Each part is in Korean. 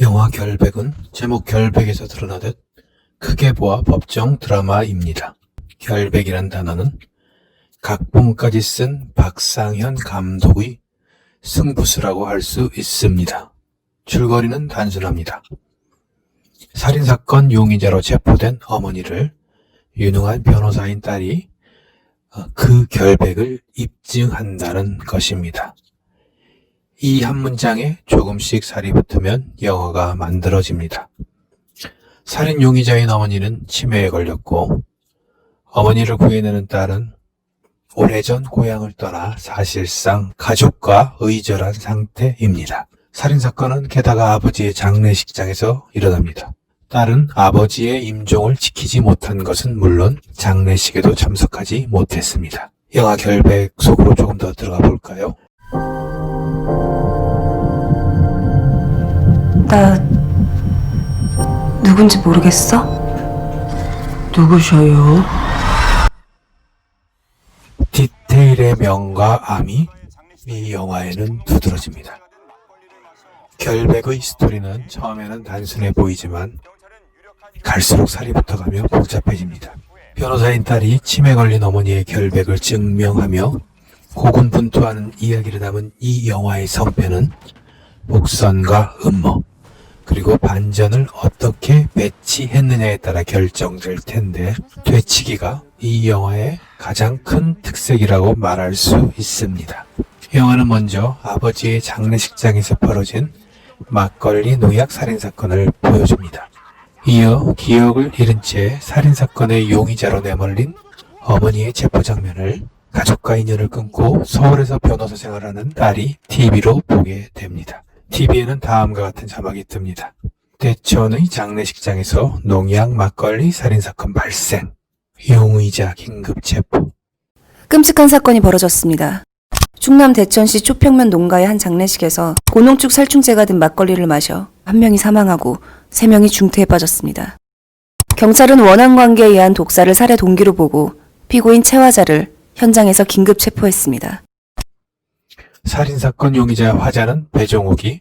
영화 결백은 제목 결백에서 드러나듯 크게 보아 법정 드라마입니다. 결백이란 단어는 각본까지 쓴 박상현 감독의 승부수라고 할 수 있습니다. 줄거리는 단순합니다. 살인사건 용의자로 체포된 어머니를 유능한 변호사인 딸이 그 결백을 입증한다는 것입니다. 이 한 문장에 조금씩 살이 붙으면 영화가 만들어집니다. 살인 용의자인 어머니는 치매에 걸렸고 어머니를 구해내는 딸은 오래전 고향을 떠나 사실상 가족과 의절한 상태입니다. 살인사건은 게다가 아버지의 장례식장에서 일어납니다. 딸은 아버지의 임종을 지키지 못한 것은 물론 장례식에도 참석하지 못했습니다. 영화 결백 속으로 조금 더 들어가 볼까요? 나 누군지 모르겠어? 누구셔요? 디테일의 명과 암이 이 영화에는 두드러집니다. 결백의 스토리는 처음에는 단순해 보이지만 갈수록 살이 붙어가며 복잡해집니다. 변호사인 딸이 치매 걸린 어머니의 결백을 증명하며 고군분투하는 이야기를 담은 이 영화의 성패는 복선과 음모 그리고 반전을 어떻게 배치했느냐에 따라 결정될 텐데 되치기가 이 영화의 가장 큰 특색이라고 말할 수 있습니다. 영화는 먼저 아버지의 장례식장에서 벌어진 막걸리 농약 살인사건을 보여줍니다. 이어 기억을 잃은 채 살인사건의 용의자로 내몰린 어머니의 체포 장면을 가족과 인연을 끊고 서울에서 변호사 생활하는 딸이 TV로 보게 됩니다. TV에는 다음과 같은 자막이 뜹니다. 대천의 장례식장에서 농약 막걸리 살인사건 발생. 용의자 긴급 체포. 끔찍한 사건이 벌어졌습니다. 충남 대천시 초평면 농가의 한 장례식에서 고농축 살충제가 든 막걸리를 마셔 한 명이 사망하고 3명이 중태에 빠졌습니다. 경찰은 원한 관계에 의한 독사를 살해 동기로 보고 피고인 최화자를 현장에서 긴급 체포했습니다. 살인사건 용의자 화자는 배종욱이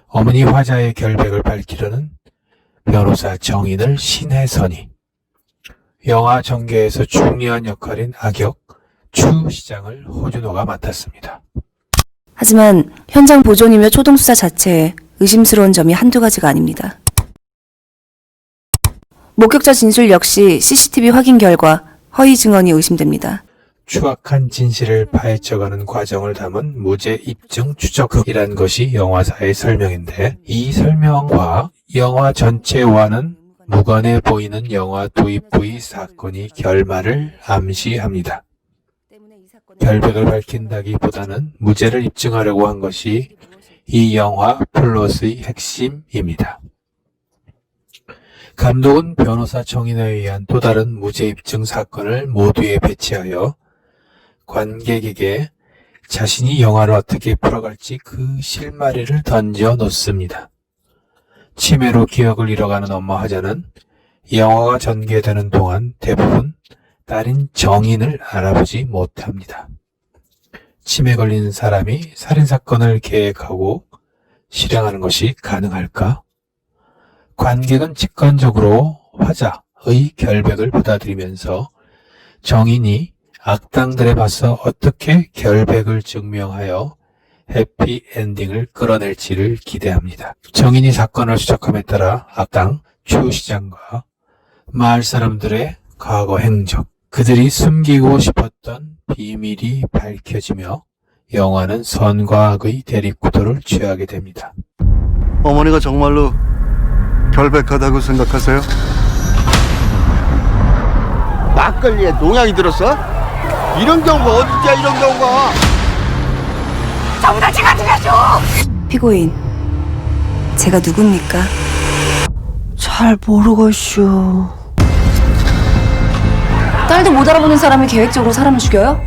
어머니 화자의 결백을 밝히려는 변호사 정인을 신혜선이 영화 전개에서 중요한 역할인 악역 추 시장을 호준호가 맡았습니다. 하지만 현장 보존이며 초동수사 자체에 의심스러운 점이 한두 가지가 아닙니다. 목격자 진술 역시 CCTV 확인 결과 허위 증언이 의심됩니다. 추악한 진실을 파헤쳐가는 과정을 담은 무죄 입증 추적이란 것이 영화사의 설명인데 이 설명과 영화 전체와는 무관해 보이는 영화 도입부의 사건이 결말을 암시합니다. 결백을 밝힌다기보다는 무죄를 입증하려고 한 것이 이 영화 플롯의 핵심입니다. 감독은 변호사 정인에 의한 또 다른 무죄 입증 사건을 모두에 배치하여 관객에게 자신이 영화를 어떻게 풀어갈지 그 실마리를 던져 놓습니다. 치매로 기억을 잃어가는 엄마 화자는 영화가 전개되는 동안 대부분 딸인 정인을 알아보지 못합니다. 치매 걸린 사람이 살인사건을 계획하고 실행하는 것이 가능할까? 관객은 직관적으로 화자의 결백을 받아들이면서 정인이 악당들에 맞서 어떻게 결백을 증명하여 해피엔딩을 끌어낼지를 기대합니다. 정인이 사건을 수적함에 따라 악당 추 시장과 마을 사람들의 과거 행적, 그들이 숨기고 싶었던 비밀이 밝혀지며 영화는 선과 악의 대립구도를 취하게 됩니다. 어머니가 정말로 결백하다고 생각하세요? 막걸리에 농약이 들었어? 이런 경우가 어디야, 이런 경우가? 피고인, 제가 누굽니까? 잘 모르겠슈. 딸도 못 알아보는 사람이 계획적으로 사람을 죽여요?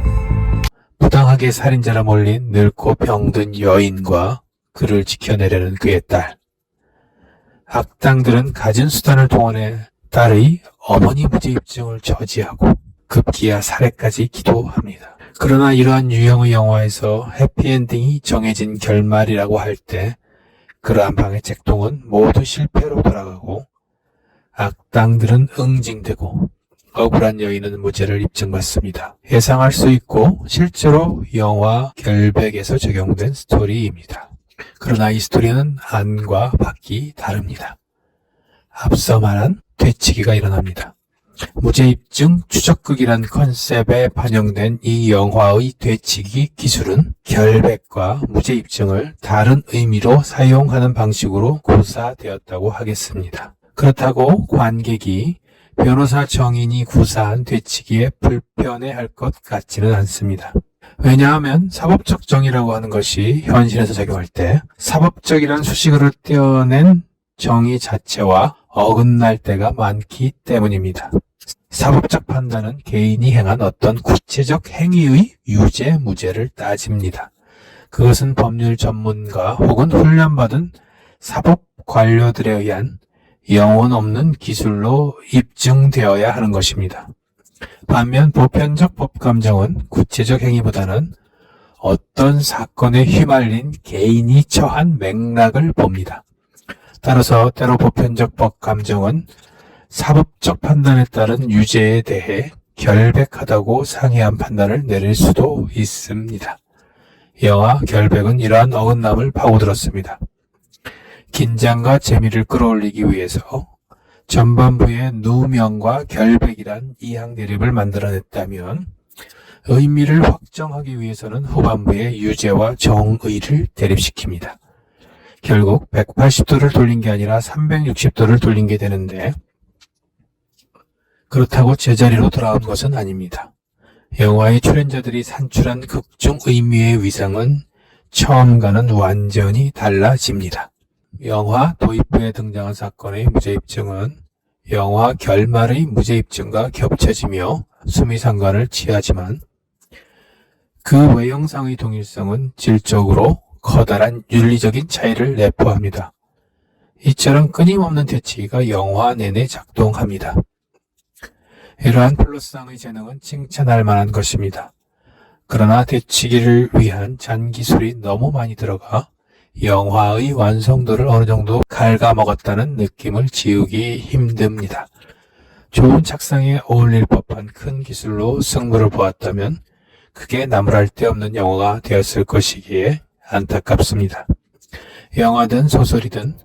부당하게 살인자라 몰린 늙고 병든 여인과 그를 지켜내려는 그의 딸. 악당들은 가진 수단을 동원해 딸의 어머니 무죄 입증을 저지하고 급기야 살해까지 기도합니다. 그러나 이러한 유형의 영화에서 해피엔딩이 정해진 결말이라고 할 때 그러한 방해 책동은 모두 실패로 돌아가고 악당들은 응징되고 억울한 여인은 무죄를 입증받습니다. 예상할 수 있고 실제로 영화 결백에서 적용된 스토리입니다. 그러나 이 스토리는 안과 밖이 다릅니다. 앞서 말한 되치기가 일어납니다. 무죄입증 추적극이란 컨셉에 반영된 이 영화의 되치기 기술은 결백과 무죄입증을 다른 의미로 사용하는 방식으로 구사되었다고 하겠습니다. 그렇다고 관객이 변호사 정인이 구사한 되치기에 불편해할 것 같지는 않습니다. 왜냐하면 사법적 정의라고 하는 것이 현실에서 적용할 때 사법적이란 수식어를 떼어낸 정의 자체와 어긋날 때가 많기 때문입니다. 사법적 판단은 개인이 행한 어떤 구체적 행위의 유죄, 무죄를 따집니다. 그것은 법률 전문가 혹은 훈련받은 사법 관료들에 의한 영혼 없는 기술로 입증되어야 하는 것입니다. 반면 보편적 법감정은 구체적 행위보다는 어떤 사건에 휘말린 개인이 처한 맥락을 봅니다. 따라서 때로 보편적 법감정은 사법적 판단에 따른 유죄에 대해 결백하다고 상이한 판단을 내릴 수도 있습니다. 영화 결백은 이러한 어긋남을 파고들었습니다. 긴장과 재미를 끌어올리기 위해서 전반부에 누명과 결백이란 이항 대립을 만들어냈다면 의미를 확정하기 위해서는 후반부에 유죄와 정의를 대립시킵니다. 결국 180도를 돌린 게 아니라 360도를 돌린 게 되는데 그렇다고 제자리로 돌아온 것은 아닙니다. 영화의 출연자들이 산출한 극중 의미의 위상은 처음과는 완전히 달라집니다. 영화 도입부에 등장한 사건의 무죄입증은 영화 결말의 무죄입증과 겹쳐지며 수미상관을 취하지만 그 외형상의 동일성은 질적으로 커다란 윤리적인 차이를 내포합니다. 이처럼 끊임없는 되치기가 영화 내내 작동합니다. 이러한 플러스상의 재능은 칭찬할 만한 것입니다. 그러나 되치기를 위한 잔기술이 너무 많이 들어가 영화의 완성도를 어느 정도 갉아먹었다는 느낌을 지우기 힘듭니다. 좋은 착상에 어울릴 법한 큰 기술로 승부를 보았다면 그게 나무랄 데 없는 영화가 되었을 것이기에 안타깝습니다. 영화든 소설이든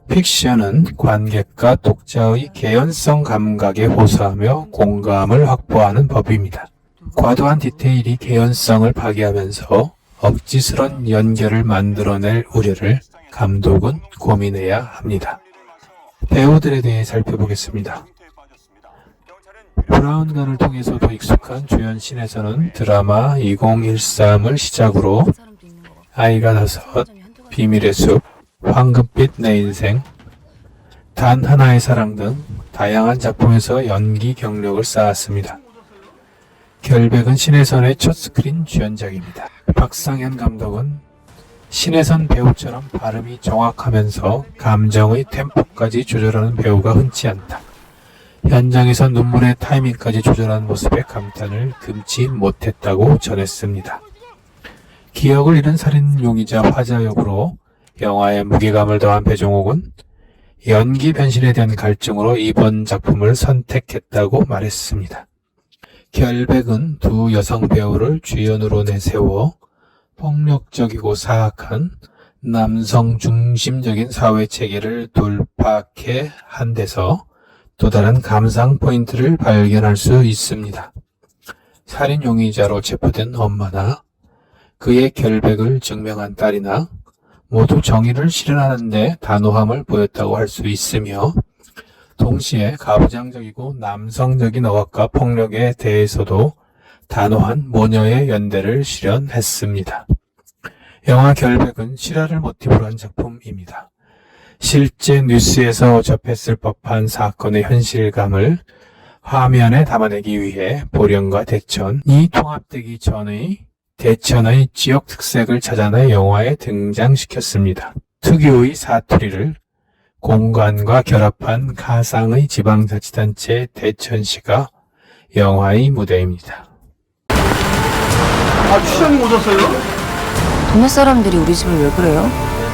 픽션은 관객과 독자의 개연성 감각에 호소하며 공감을 확보하는 법입니다. 과도한 디테일이 개연성을 파괴하면서 억지스런 연결을 만들어낼 우려를 감독은 고민해야 합니다. 배우들에 대해 살펴보겠습니다. 브라운관을 통해서도 익숙한 주연 신에서는 드라마 2013을 시작으로 아이가 다섯, 비밀의 숲, 황금빛 내 인생, 단 하나의 사랑 등 다양한 작품에서 연기 경력을 쌓았습니다. 결백은 신혜선의 첫 스크린 주연작입니다. 박상현 감독은 신혜선 배우처럼 발음이 정확하면서 감정의 템포까지 조절하는 배우가 흔치 않다. 현장에서 눈물의 타이밍까지 조절하는 모습에 감탄을 금치 못했다고 전했습니다. 기억을 잃은 살인 용의자 화자 역으로 영화에 무게감을 더한 배종옥은 연기 변신에 대한 갈증으로 이번 작품을 선택했다고 말했습니다. 결백은 두 여성 배우를 주연으로 내세워 폭력적이고 사악한 남성 중심적인 사회 체계를 돌파케 한 데서 또 다른 감상 포인트를 발견할 수 있습니다. 살인 용의자로 체포된 엄마나 그의 결백을 증명한 딸이나 모두 정의를 실현하는 데 단호함을 보였다고 할 수 있으며 동시에 가부장적이고 남성적인 억압과 폭력에 대해서도 단호한 모녀의 연대를 실현했습니다. 영화 결백은 실화를 모티브로 한 작품입니다. 실제 뉴스에서 접했을 법한 사건의 현실감을 화면에 담아내기 위해 보령과 대천이 통합되기 전의 대천의 지역 특색을 찾아내 영화에 등장시켰습니다. 특유의 사투리를 공간과 결합한 가상의 지방자치단체 대천시가 영화의 무대입니다. 아, 추장님 오셨어요? 동네 사람들이 우리 집을 왜 그래요?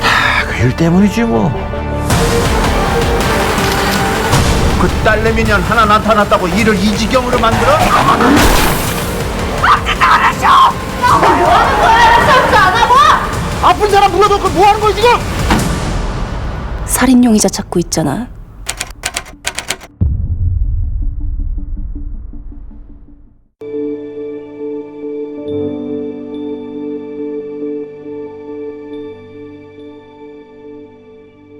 다 일 때문이지 뭐. 그 딸내미 년 하나 나타났다고 일을 이 지경으로 만들어? 아픈 사람 불러놓고 뭐 하는 거야 지금? 살인 용의자 찾고 있잖아.